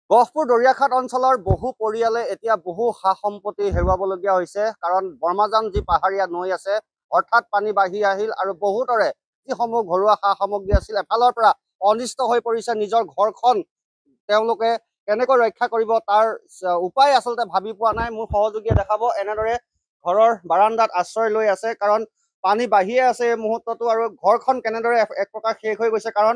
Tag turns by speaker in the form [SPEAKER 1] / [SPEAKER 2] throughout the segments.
[SPEAKER 1] গহপুৰ দৰিয়াঘাট অঞ্চলৰ বহু পৰিয়ালে এতিয়া বহু সা সম্পত্তি হেৰুৱাবলগীয়া হৈছে। কাৰণ বৰ্মাজান যি পাহাৰীয়া নৈ আছে, হঠাৎ পানী বাঢ়ি আহিল আৰু বহুতৰে যিসমূহ ঘৰুৱা সা সামগ্ৰী আছিল এফালৰ পৰা অনিষ্ট হৈ পৰিছে। নিজৰ ঘৰখন তেওঁলোকে কেনেকৈ ৰক্ষা কৰিব তাৰ উপায় আচলতে ভাবি পোৱা নাই। মোৰ সহযোগীয়ে দেখাব, এনেদৰে ঘৰৰ বাৰান্দাত আশ্ৰয় লৈ আছে, কাৰণ পানী বাঢ়িয়ে আছে এই মুহূৰ্ততো। আৰু ঘৰখন কেনেদৰে এক প্ৰকাৰ শেষ হৈ গৈছে, কাৰণ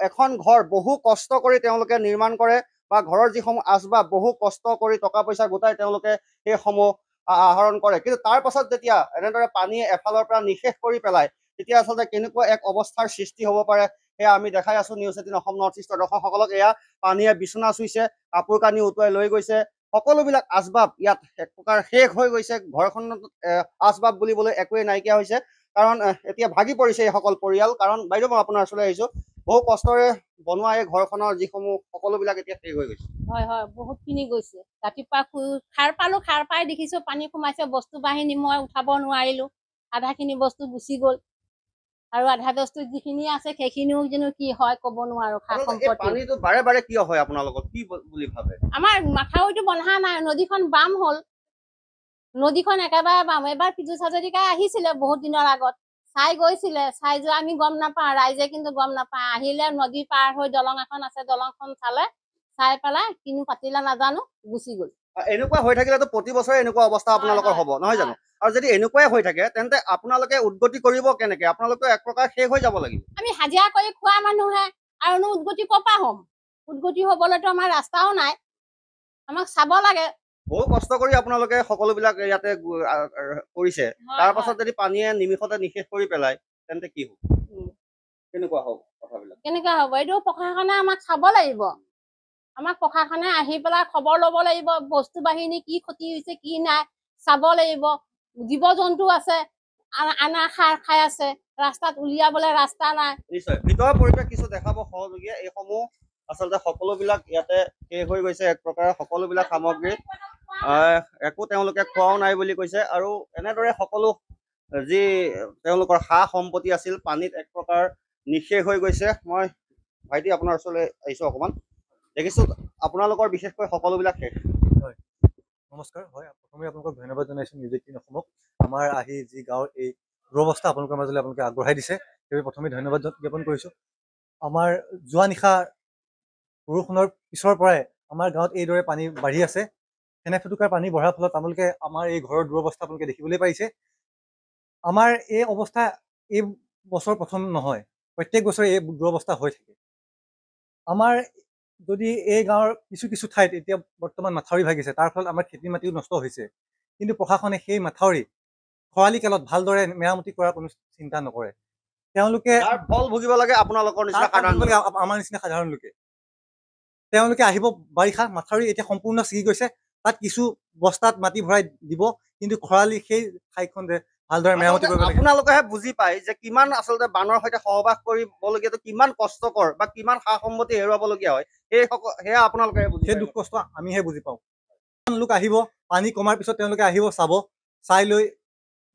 [SPEAKER 1] এখন ঘৰ বহু কষ্ট কৰি তেওঁলোকে নিৰ্মাণ কৰে বা ঘৰৰ যিসমূহ আচবাব বহু কষ্ট কৰি টকা পইচা গোটাই তেওঁলোকে সেইসমূহ আহৰণ কৰে, কিন্তু তাৰ পাছত যেতিয়া এনেদৰে পানীয়ে এফালৰ পৰা নিঃশেষ কৰি পেলায়, তেতিয়া আচলতে কেনেকুৱা এক অৱস্থাৰ সৃষ্টি হ'ব পাৰে সেয়া আমি দেখাই আছো। নিউজ 18 অসম নৰ্থ ইষ্টৰ দৰ্শকসকলক এয়া পানীয়ে বিচনা চুইছে, কাপোৰ কানি উটুৱাই লৈ গৈছে, সকলোবিলাক আচবাব ইয়াত এক প্ৰকাৰ শেষ হৈ গৈছে। ঘৰখনত আচবাব বুলিবলৈ একোৱেই নাইকিয়া হৈছে, কাৰণ এতিয়া ভাগি পৰিছে এইসকল পৰিয়াল। কাৰণ বাইদেউ, মই আপোনাৰ ওচৰলৈ আহিছো, বহু কষ্টৰে বনোৱা এই ঘৰখনৰ যিসমূহ সকলোবিলাক এতিয়া শেষ হৈ গৈছে।
[SPEAKER 2] হয় হয়, বহুতখিনি গৈছে। ৰাতিপুৱা খাৰ পাই দেখিছো পানী সোমাইছে, বস্তু বাহিনী মই উঠাব নোৱাৰিলো, আধাখিনি বস্তু গুচি গ'ল আৰু আধা বস্তু যিখিনি আছে সেইখিনিও যেনো কি হয় ক'ব নোৱাৰো।
[SPEAKER 1] পানীটো বাৰে বাৰে কিয় হয় আপোনালোকৰ, কি বুলি ভাবে?
[SPEAKER 2] আমাৰ মাথাউৰিটো বন্ধা নাই, নদীখন বাম হ'ল, নদীখন একেবাৰে বাম। এবাৰ পিজু হাজৰিকাই আহিছিলে বহুত দিনৰ আগত, চাই গৈছিলে, চাই যোৱা আমি গম নাপাওঁ, ৰাইজে কিন্তু গম নাপায়। আহিলে নদী পাৰ হৈ দলং এখন আছে, দলংখন চালে, চাই পেলাই কিনো পাতিলে নাজানো, গুচি গ'ল।
[SPEAKER 1] এনেকুৱা হৈ থাকিলেতো প্ৰতি বছৰে এনেকুৱা অৱস্থা আপোনালোকৰ হ'ব, নহয় জানো? আৰু যদি এনেকুৱাই হৈ থাকে তেন্তে আপোনালোকে উদগতি কৰিব কেনেকে? আপোনালোকে এক প্ৰকাৰ শেষ হৈ যাব লাগিব।
[SPEAKER 2] আমি হাজিৰা কৰি খোৱা মানুহে, আৰু উদগতি ক'ৰ পৰা হ'ম? উদগতি হ'বলৈতো আমাৰ ৰাস্তাও নাই, আমাক চাব লাগে।
[SPEAKER 1] বহু কষ্ট কৰি আপোনালোকে সকলোবিলাক ইয়াতে কৰিছে, তাৰ পাছত যদি পানীয়ে নিমিষতে নিঃশেষ কৰি পেলায় তেন্তে কি হ'ব? কেনেকুৱা হ'ব কথাবিলাক?
[SPEAKER 2] কেনেকুৱা হ'ব? এইটো প্ৰশাসনে আমাক চাব লাগিব। আমাক প্ৰশাসনে আহি পেলাই খবৰ ল'ব লাগিব, বস্তু বাহিনী কি ক্ষতি হৈছে কি নাই চাব লাগিব। জীৱ জন্তু আছে, আনা সাৰ খাই আছে, ৰাস্তাত উলিয়াবলৈ ৰাস্তা নাই।
[SPEAKER 1] নিশ্চয় ভিতৰৰ পৰিৱেশ কিছু দেখাব সহযোগীয়ে। এইসমূহ আচলতে সকলোবিলাক ইয়াতে শেষ হৈ গৈছে, এক প্ৰকাৰৰ সকলোবিলাক সামগ্ৰী একো তেওঁলোকে খোৱাও নাই বুলি কৈছে। আৰু এনেদৰে সকলো যি তেওঁলোকৰ সা সম্পত্তি আছিল পানীত এক প্ৰকাৰ নিঃশেষ হৈ গৈছে। মই ভাইটি আপোনাৰ ওচৰলৈ আহিছো, অকণমান দেখিছো আপোনালোকৰ বিশেষকৈ সকলোবিলাক শেষ।
[SPEAKER 3] হয়, নমস্কাৰ। হয়, প্ৰথমে আপোনালোকক ধন্যবাদ জনাইছোঁ নিউজ 18 অসমক। আমাৰ আহি যি গাঁৱৰ এই দুৰৱস্থা আপোনালোকৰ মাজলৈ আপোনালোকে আগবঢ়াই দিছে, সেইবাবে প্ৰথমে ধন্যবাদ জ্ঞাপন কৰিছোঁ। আমাৰ যোৱা নিশা বৰষুণৰ পিছৰ পৰাই আমাৰ গাঁৱত এইদৰে পানী বাঢ়ি আছে। সেনে ফুটুকাৰ পানী বঢ়াৰ ফলত আপোনালোকে আমাৰ এই ঘৰৰ দুৰৱস্থা আপোনালোকে দেখিবলৈ পাইছে। আমাৰ এই অৱস্থা এই বছৰ প্ৰথম নহয়, প্ৰত্যেক বছৰে এই দুৰৱস্থা হৈ থাকে। আমাৰ যদি এই গাঁৱৰ কিছু কিছু ঠাইত এতিয়া বৰ্তমান মাথাউৰি ভাগিছে, তাৰ ফলত আমাৰ খেতি মাটিও নষ্ট হৈছে, কিন্তু প্ৰশাসনে সেই মাথাউৰি খৰালি কালত ভালদৰে মেৰামতি কৰাৰ কোনো চিন্তা নকৰে। তেওঁলোকে
[SPEAKER 1] ফল ভুগিব লাগে আপোনালোকৰ নিচিনা
[SPEAKER 3] আমাৰ নিচিনা সাধাৰণ লোকে। তেওঁলোকে আহিব, বাৰিষা মাথাউৰি এতিয়া সম্পূৰ্ণ ছিগি গৈছে, তাত কিছু বস্তাত মাটি ভৰাই দিব, কিন্তু খৰালি সেই ঠাইখন ভালদৰে মেৰামতি কৰিব লাগে।
[SPEAKER 1] আপোনালোকেহে বুজি পায় যে কিমান আচলতে বানৰ সৈতে সহবাস কৰিবলগীয়াটো কিমান কষ্টকৰ বা কিমান সা সম্পত্তি হেৰুৱাবলগীয়া হয়, সেয়া আপোনালোকে
[SPEAKER 3] সেই দুখ কষ্ট আমিহে বুজি পাওঁ। লোক আহিব, পানী কমাৰ পিছত তেওঁলোকে আহিব, চাব, চাই লৈ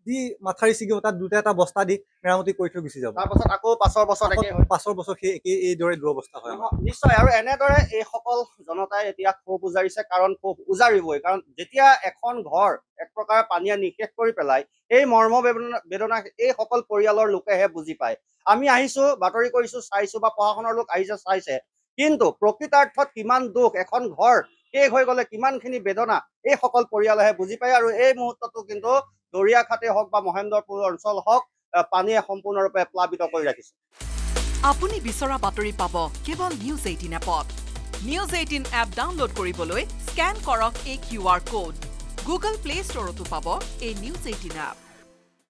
[SPEAKER 3] যি মাথাউৰি ছিগিব তাত দুটা এটা বস্তা দি মেৰামতি কৰি থৈ গুচি যাব।
[SPEAKER 1] তাৰপাছত আকৌ পাছৰ বছৰ
[SPEAKER 3] সেই এইদৰে দুৰৱস্থা হয়।
[SPEAKER 1] নিশ্চয়। আৰু এনেদৰে এইসকল জনতাই এতিয়া ক্ষোভ উজাৰিছে, কাৰণ ক্ষোভ উজাৰিবই, কাৰণ যেতিয়া এখন ঘৰ এক প্ৰকাৰ পানীয়ে নিঃশেষ কৰি পেলাই, এই মৰ্ম বেদনা এই সকল পৰিয়ালৰ লোকেহে বুজি পায়। আমি আহিছো, বাতৰি কৰিছো, চাইছো, বা প্ৰশাসনৰ লোক আহিছে চাইছে, কিন্তু প্ৰকৃতাৰ্থত কিমান দুখ, এখন ঘৰ শেষ হৈ গ'লে কিমানখিনি বেদনা এই সকল পৰিয়ালেহে বুজি পায়। আৰু এই মুহূৰ্ততো কিন্তু দৰিয়াঘাটে হওক বা মহেন্দ্ৰপুৰ অঞ্চল হওক, পানীয়ে সম্পূৰ্ণৰূপে প্লাবিত কৰি ৰাখিছে।
[SPEAKER 4] আপুনি বিচৰা বাতৰি পাব কেৱল নিউজ 18 এপত। নিউজ 18 এপ ডাউনলোড কৰিবলৈ স্কেন কৰক এই QR কোড। গুগল প্লে ষ্টৰতো পাব এই নিউজ 18 এপ।